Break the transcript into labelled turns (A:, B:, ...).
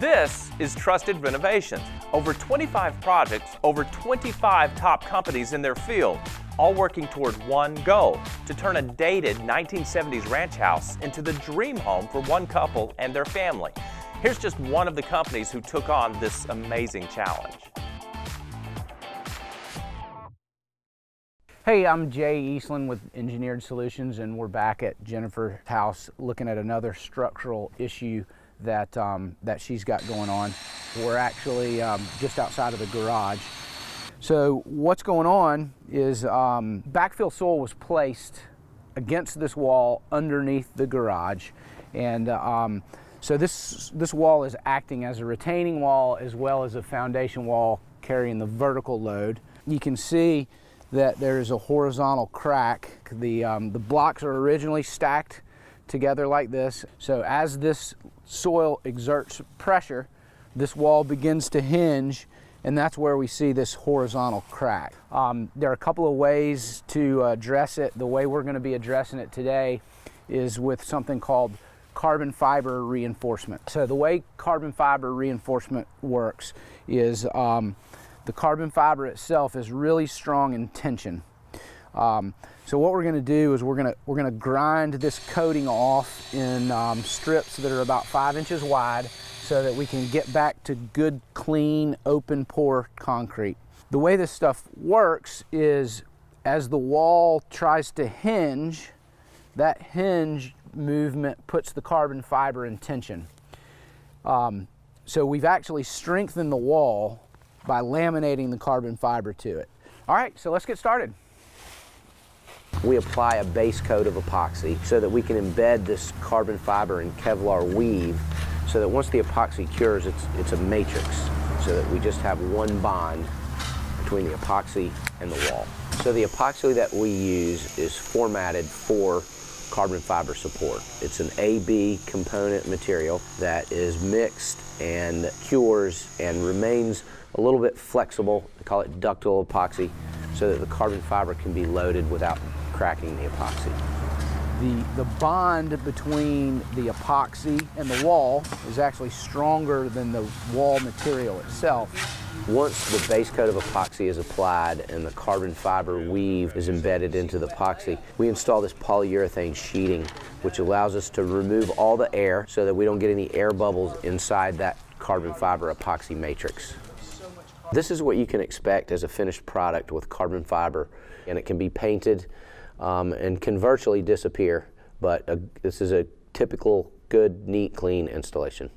A: This is Trusted Renovations. Over 25 projects, over 25 top companies in their field, all working toward one goal: to turn a dated 1970s ranch house into the dream home for one couple and their family. Here's just one of the companies who took on this amazing challenge.
B: Hey, I'm Jay Eastland with Engineered Solutions, and we're back at Jennifer's house looking at another structural issue that she's got going on. We're actually just outside of the garage. So what's going on is backfill soil was placed against this wall underneath the garage, and so this wall is acting as a retaining wall as well as a foundation wall carrying the vertical load. You can see that there is a horizontal crack. The blocks are originally stacked together like this. So as this soil exerts pressure, this wall begins to hinge, and that's where we see this horizontal crack. There are a couple of ways to address it. The way we're going to be addressing it today is with something called carbon fiber reinforcement. So the way carbon fiber reinforcement works is the carbon fiber itself is really strong in tension. So what we're going to do is we're going to grind this coating off in strips that are about 5 inches wide, so that we can get back to good, clean, open pour concrete. The way this stuff works is as the wall tries to hinge, that hinge movement puts the carbon fiber in tension. So we've actually strengthened the wall by laminating the carbon fiber to it. All right, so let's get started.
C: We apply a base coat of epoxy so that we can embed this carbon fiber in Kevlar weave, so that once the epoxy cures, it's a matrix, so that we just have one bond between the epoxy and the wall. So the epoxy that we use is formatted for carbon fiber support. It's an AB component material that is mixed and cures and remains a little bit flexible. They call it ductile epoxy, so that the carbon fiber can be loaded without cracking the epoxy.
B: The bond between the epoxy and the wall is actually stronger than the wall material itself.
C: Once the base coat of epoxy is applied and the carbon fiber weave is embedded into the epoxy, we install this polyurethane sheeting, which allows us to remove all the air so that we don't get any air bubbles inside that carbon fiber epoxy matrix. This is what you can expect as a finished product with carbon fiber, and it can be painted and can virtually disappear, but this is a typical, good, neat, clean installation.